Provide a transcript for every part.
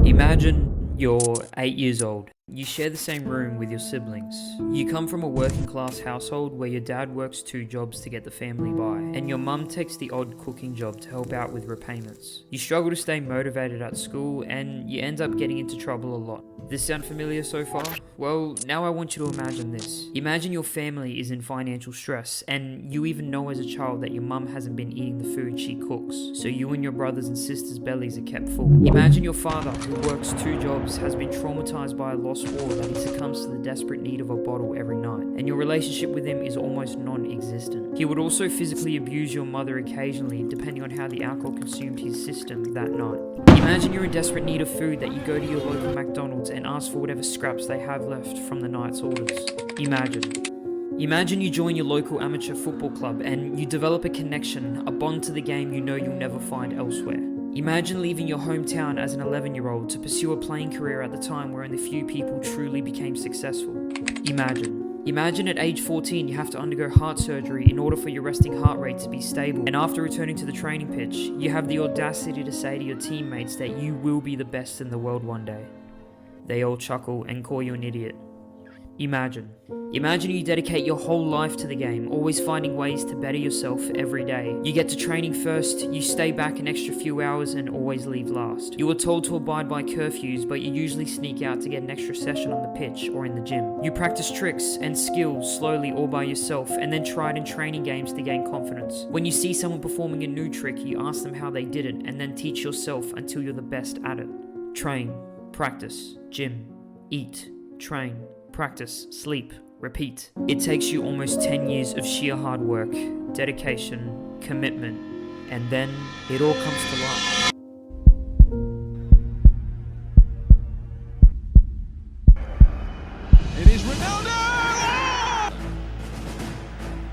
Imagine you're 8 years old. You share the same room with your siblings. You come from a working class household where your dad works 2 jobs to get the family by, and your mum takes the odd cooking job to help out with repayments. You struggle to stay motivated at school, and you end up getting into trouble a lot. This sound familiar so far? Well, now I want you to imagine this. Imagine your family is in financial stress, and you even know as a child that your mum hasn't been eating the food she cooks, so you and your brothers and sisters' bellies are kept full. Imagine your father, who works 2 jobs, has been traumatized by a lost war that he succumbs to the desperate need of a bottle every night, and your relationship with him is almost non-existent. He would also physically abuse your mother occasionally, depending on how the alcohol consumed his system that night. Imagine you're in desperate need of food, that you go to your local McDonald's and ask for whatever scraps they have left from the night's orders. Imagine you join your local amateur football club and you develop a connection, a bond to the game you know you'll never find elsewhere. Imagine leaving your hometown as an 11-year-old to pursue a playing career at the time where only few people truly became successful. Imagine at age 14 you have to undergo heart surgery in order for your resting heart rate to be stable, and after returning to the training pitch, you have the audacity to say to your teammates that you will be the best in the world one day. They all chuckle and call you an idiot. Imagine you dedicate your whole life to the game, always finding ways to better yourself every day. You get to training first, you stay back an extra few hours and always leave last. You are told to abide by curfews, but you usually sneak out to get an extra session on the pitch or in the gym. You practice tricks and skills slowly all by yourself, and then try it in training games to gain confidence. When you see someone performing a new trick, you ask them how they did it, and then teach yourself until you're the best at it. Train, practice, gym, eat, train, practice, sleep, repeat. It takes you almost 10 years of sheer hard work, dedication, commitment, and then it all comes to light. It is Ronaldo!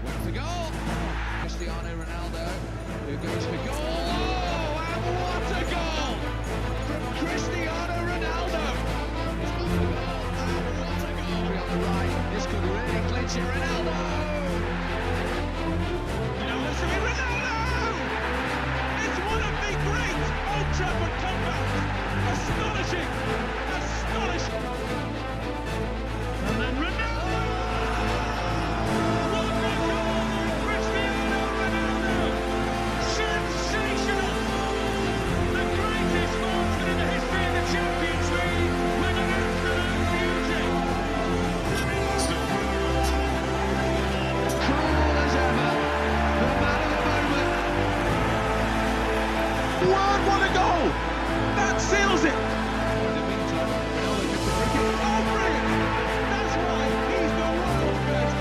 Went for goal. Cristiano Ronaldo, who goes for goal. Oh, and what a goal from Cristiano Ronaldo! He's got the goal, and what a goal on the right. This could really clinch it, Ronaldo! Listen to Ronaldo! It's one of the great Old Trafford comebacks. Astonishing! And then Ronaldo! What a goal! Cristiano Ronaldo! Sensational! The greatest marksman in the history of the Champions League with an absolute beauty! Cool as ever, the man of the moment. What a goal! That seals it! In the meantime, Ronaldo gets the free kick. Oh, brilliant! That's right, he's the world's best.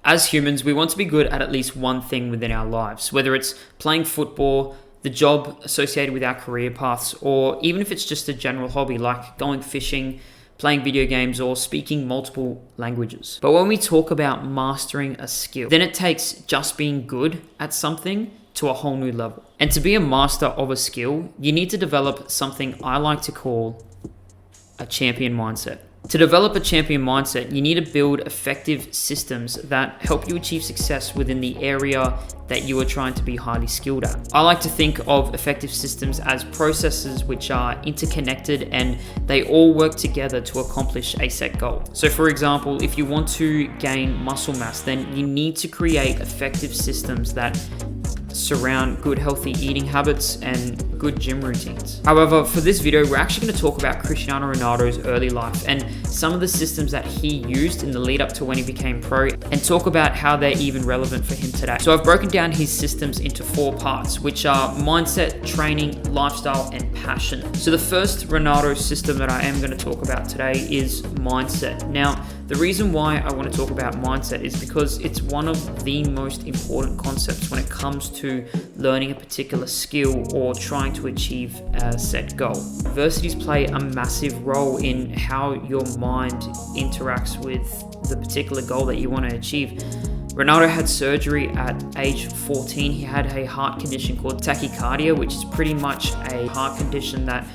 As humans, we want to be good at least one thing within our lives, whether it's playing football, the job associated with our career paths, or even if it's just a general hobby like going fishing, playing video games, or speaking multiple languages. But when we talk about mastering a skill, then it takes just being good at something to a whole new level. And to be a master of a skill, you need to develop something I like to call a champion mindset. To develop a champion mindset, you need to build effective systems that help you achieve success within the area that you are trying to be highly skilled at. I like to think of effective systems as processes which are interconnected and they all work together to accomplish a set goal. So for example, if you want to gain muscle mass, then you need to create effective systems that surround good healthy eating habits and good gym routines. However, for this video, we're actually going to talk about Cristiano Ronaldo's early life and some of the systems that he used in the lead up to when he became pro, and talk about how they're even relevant for him today. So I've broken down his systems into 4 parts, which are mindset, training, lifestyle, and passion. So the first Ronaldo system that I am going to talk about today is mindset. Now, the reason why I want to talk about mindset is because it's one of the most important concepts when it comes to to learning a particular skill or trying to achieve a set goal. Universities play a massive role in how your mind interacts with the particular goal that you want to achieve. Ronaldo had surgery at age 14. He had a heart condition called tachycardia, which is pretty much a heart condition that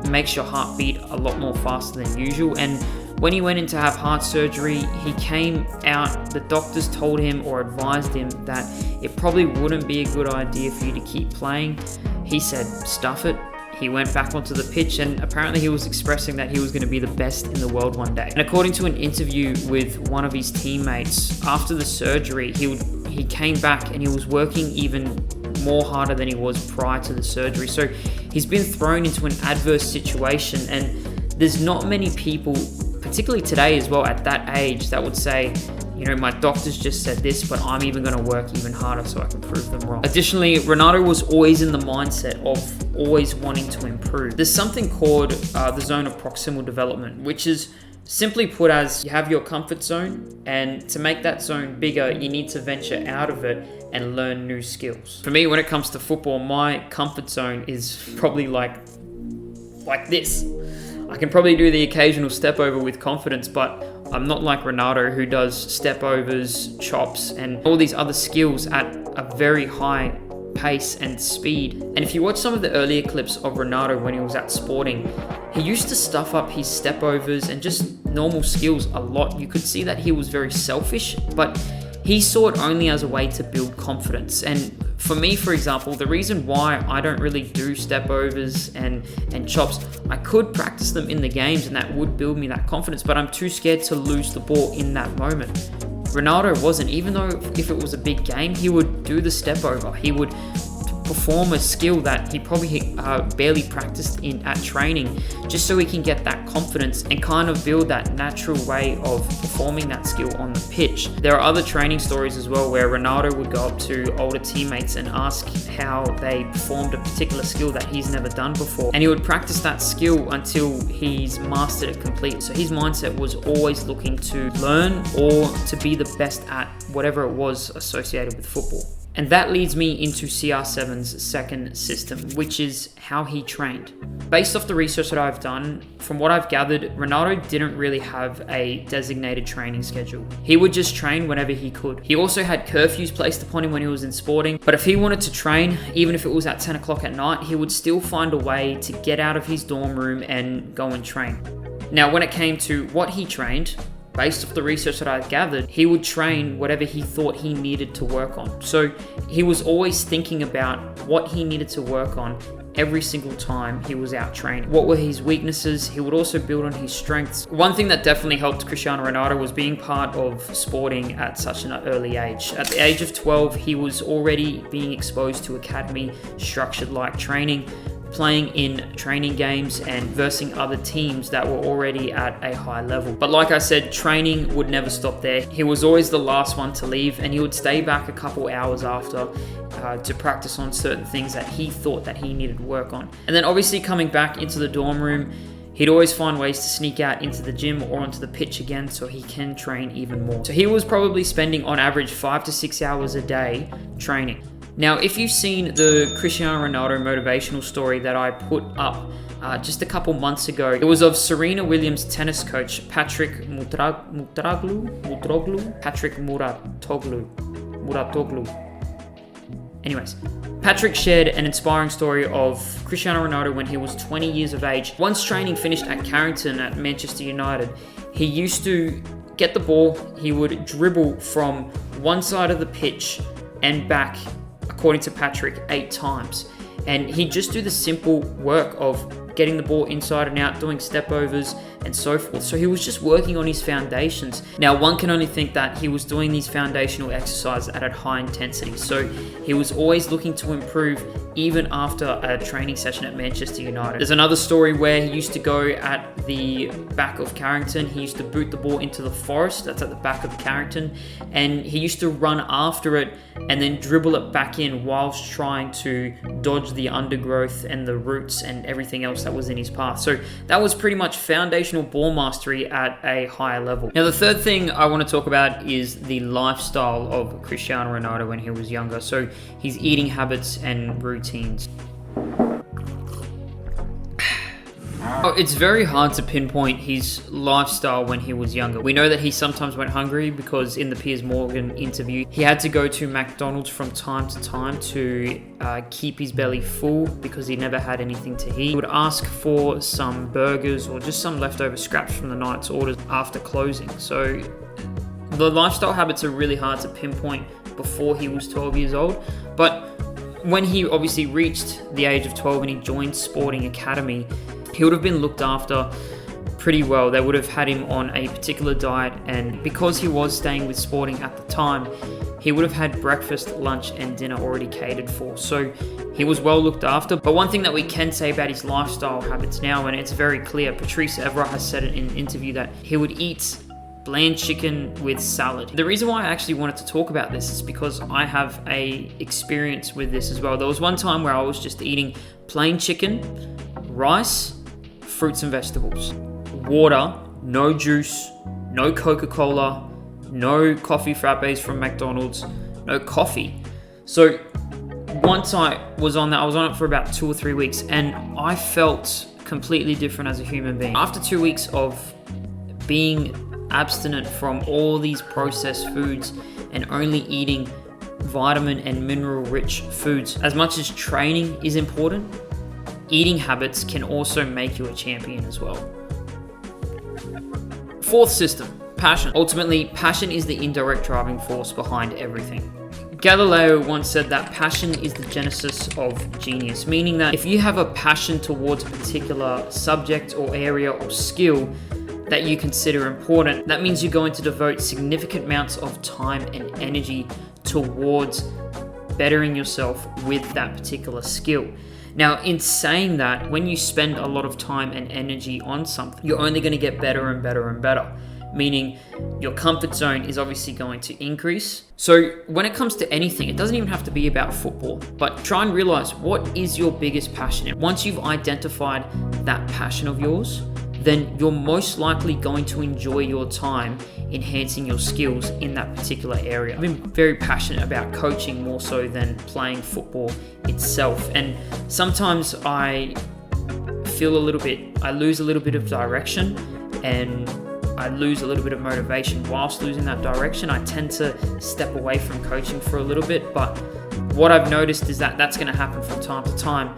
makes your heart beat a lot more faster than usual. And when he went in to have heart surgery, he came out, the doctors told him or advised him that it probably wouldn't be a good idea for you to keep playing. He said, stuff it. He went back onto the pitch, and apparently he was expressing that he was going to be the best in the world one day. And according to an interview with one of his teammates, after the surgery, he came back and he was working even more harder than he was prior to the surgery. So he's been thrown into an adverse situation, and there's not many people, particularly today as well, at that age, that would say, you know, my doctors just said this, but I'm even going to work even harder so I can prove them wrong. Additionally, Ronaldo was always in the mindset of always wanting to improve. There's something called the zone of proximal development, which is simply put as you have your comfort zone, and to make that zone bigger, you need to venture out of it and learn new skills. For me, when it comes to football, my comfort zone is probably like this. I can probably do the occasional step over with confidence, but I'm not like Ronaldo, who does step overs, chops, and all these other skills at a very high pace and speed. And if you watch some of the earlier clips of Ronaldo when he was at Sporting, he used to stuff up his step overs and just normal skills a lot. You could see that he was very selfish, but he saw it only as a way to build confidence. And for me, for example, the reason why I don't really do step overs and chops, I could practice them in the games and that would build me that confidence, but I'm too scared to lose the ball in that moment. Ronaldo wasn't. Even though if it was a big game, he would do the step over. He would perform a skill that he probably barely practiced at training, just so he can get that confidence and kind of build that natural way of performing that skill on the pitch. There are other training stories as well where Ronaldo would go up to older teammates and ask how they performed a particular skill that he's never done before, and he would practice that skill until he's mastered it completely. So his mindset was always looking to learn or to be the best at whatever it was associated with football. And that leads me into CR7's second system, which is how he trained. Based off the research that I've done, from what I've gathered, Ronaldo didn't really have a designated training schedule. He would just train whenever he could. He also had curfews placed upon him when he was in Sporting, but if he wanted to train, even if it was at 10 o'clock at night, he would still find a way to get out of his dorm room and go and train. Now, when it came to what he trained, based off the research that I've gathered, he would train whatever he thought he needed to work on. So he was always thinking about what he needed to work on every single time he was out training. What were his weaknesses? He would also build on his strengths. One thing that definitely helped Cristiano Ronaldo was being part of Sporting at such an early age. At the age of 12, he was already being exposed to academy structured like training, playing in training games and versing other teams that were already at a high level. But like I said, training would never stop there. He was always the last one to leave, and he would stay back a couple hours after to practice on certain things that he thought that he needed to work on. And then obviously coming back into the dorm room, he'd always find ways to sneak out into the gym or onto the pitch again so he can train even more. So he was probably spending on average 5 to 6 hours a day training. Now, if you've seen the Cristiano Ronaldo motivational story that I put up just a couple months ago, it was of Serena Williams' tennis coach, Patrick Muratoglu. Anyways, Patrick shared an inspiring story of Cristiano Ronaldo when he was 20 years of age. Once training finished at Carrington at Manchester United, he used to get the ball, he would dribble from one side of the pitch and back, according to Patrick, 8 times. And he'd just do the simple work of getting the ball inside and out, doing step overs and so forth. So he was just working on his foundations. Now, one can only think that he was doing these foundational exercises at a high intensity. So he was always looking to improve even after a training session at Manchester United. There's another story where he used to go at the back of Carrington. He used to boot the ball into the forest, that's at the back of Carrington, and he used to run after it and then dribble it back in whilst trying to dodge the undergrowth and the roots and everything else that was in his path. So that was pretty much foundational ball mastery at a higher level. Now, the third thing I want to talk about is the lifestyle of Cristiano Ronaldo when he was younger. So his eating habits and routines. It's very hard to pinpoint his lifestyle when he was younger. We know that he sometimes went hungry because in the Piers Morgan interview, he had to go to McDonald's from time to time to keep his belly full because he never had anything to eat. He would ask for some burgers or just some leftover scraps from the night's orders after closing. So the lifestyle habits are really hard to pinpoint before he was 12 years old. But when he obviously reached the age of 12 and he joined Sporting Academy, he would have been looked after pretty well. They would have had him on a particular diet, and because he was staying with Sporting at the time, he would have had breakfast, lunch and dinner already catered for. So he was well looked after. But one thing that we can say about his lifestyle habits now, and it's very clear, Patrice Evra has said it in an interview, that he would eat bland chicken with salad. The reason why I actually wanted to talk about this is because I have a experience with this as well. There was one time where I was just eating plain chicken, rice, fruits and vegetables, water, no juice, no Coca-Cola, no coffee frappes from McDonald's, no coffee. So once I was on that, I was on it for about 2 or 3 weeks, and I felt completely different as a human being. After 2 weeks of being abstinent from all these processed foods and only eating vitamin and mineral rich foods, as much as training is important, eating habits can also make you a champion as well. Fourth system, passion. Ultimately, passion is the indirect driving force behind everything. Galileo once said that passion is the genesis of genius, meaning that if you have a passion towards a particular subject or area or skill that you consider important, that means you're going to devote significant amounts of time and energy towards bettering yourself with that particular skill. Now, in saying that, when you spend a lot of time and energy on something, you're only going to get better and better and better, meaning your comfort zone is obviously going to increase. So when it comes to anything, it doesn't even have to be about football, but try and realize what is your biggest passion. And once you've identified that passion of yours, then you're most likely going to enjoy your time enhancing your skills in that particular area. I've been very passionate about coaching more so than playing football itself. And sometimes I lose a little bit of direction and I lose a little bit of motivation. Whilst losing that direction, I tend to step away from coaching for a little bit. But what I've noticed is that that's going to happen from time to time.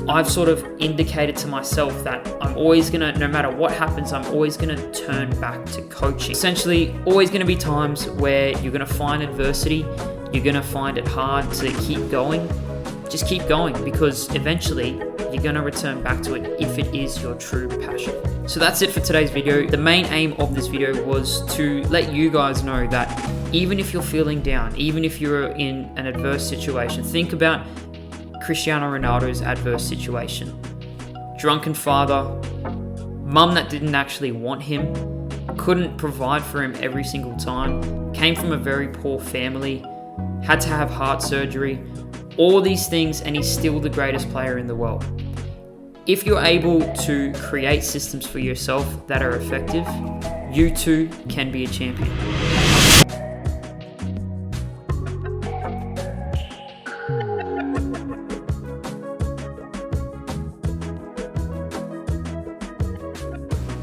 I've sort of indicated to myself that I'm always gonna, no matter what happens, I'm always gonna turn back to coaching. Essentially, always gonna be times where you're gonna find adversity, you're gonna find it hard to keep going. Just keep going, because eventually you're gonna return back to it if it is your true passion. So that's it for today's video. The main aim of this video was to let you guys know that even if you're feeling down, even if you're in an adverse situation, think about Cristiano Ronaldo's adverse situation. Drunken father, mum that didn't actually want him, couldn't provide for him every single time, came from a very poor family, had to have heart surgery, all these things, and he's still the greatest player in the world. If you're able to create systems for yourself that are effective, you too can be a champion.